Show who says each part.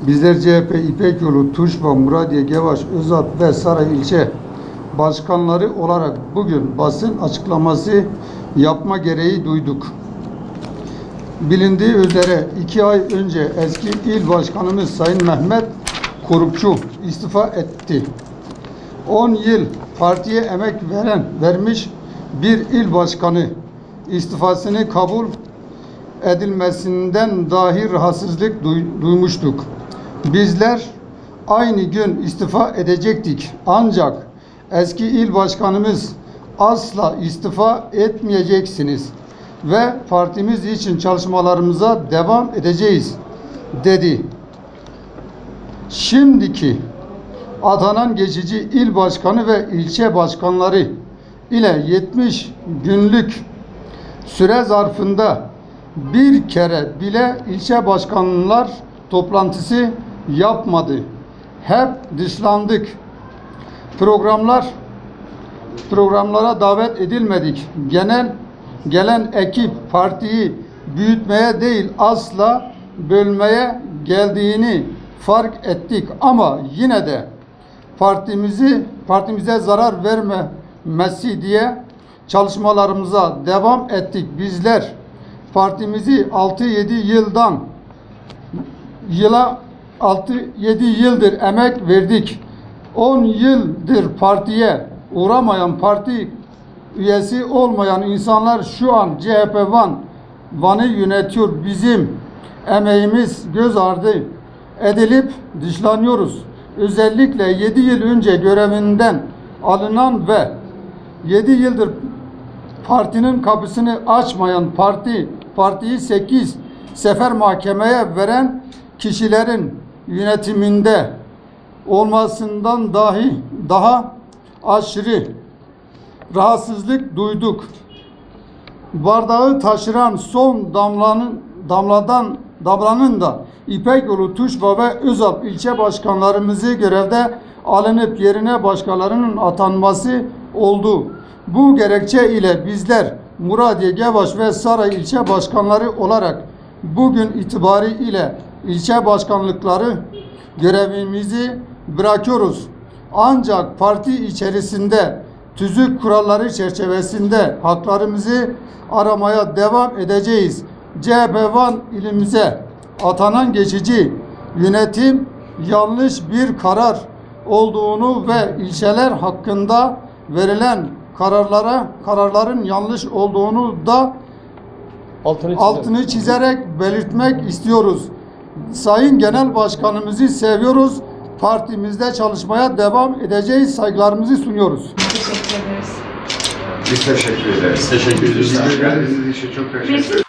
Speaker 1: Bizler CHP İpekyolu, Tuşba, Muradiye, Gevaş, Özalp ve Saray ilçe başkanları olarak bugün basın açıklaması yapma gereği duyduk. Bilindiği üzere 2 ay önce eski il başkanımız Sayın Mehmet Korukçu istifa etti. 10 yıl partiye emek vermiş bir il başkanı istifasını kabul edilmesinden dahi rahatsızlık duymuştuk. Bizler aynı gün istifa edecektik. Ancak eski il başkanımız asla istifa etmeyeceksiniz ve partimiz için çalışmalarımıza devam edeceğiz dedi. Şimdiki atanan geçici il başkanı ve ilçe başkanları ile 70 günlük süre zarfında bir kere bile ilçe başkanlar toplantısı yapmadı. Hep dışlandık. Programlara davet edilmedik. Gelen ekip partiyi büyütmeye değil asla bölmeye geldiğini fark ettik ama yine de partimize zarar vermemesi diye çalışmalarımıza devam ettik. Bizler partimizi 6-7 yıldır emek verdik. 10 yıldır partiye uğramayan, parti üyesi olmayan insanlar şu an CHP Van'ı yönetiyor. Bizim emeğimiz göz ardı edilip dışlanıyoruz. Özellikle 7 yıl önce görevinden alınan ve 7 yıldır partinin kapısını açmayan partiyi 8 sefer mahkemeye veren kişilerin yönetiminde olmasından daha aşırı rahatsızlık duyduk. Bardağı taşıran son damlanın da İpekyolu, Tuşba ve Özalp ilçe başkanlarımızı görevde alınıp yerine başkalarının atanması oldu. Bu gerekçe ile bizler Muradiye, Gevaş ve Saray ilçe başkanları olarak bugün itibariyle ilçe başkanlıkları görevimizi bırakıyoruz. Ancak parti içerisinde tüzük kuralları çerçevesinde haklarımızı aramaya devam edeceğiz. CHP Van ilimize atanan geçici yönetim yanlış bir karar olduğunu ve ilçeler hakkında verilen kararların yanlış olduğunu da altını çizerek belirtmek istiyoruz. Sayın Genel Başkanımızı seviyoruz. Partimizde çalışmaya devam edeceğiz. Saygılarımızı sunuyoruz.
Speaker 2: Teşekkür ederiz.
Speaker 3: Biz teşekkür ederiz.
Speaker 4: Teşekkür ederiz.
Speaker 3: Geldiğiniz için çok teşekkür ederiz.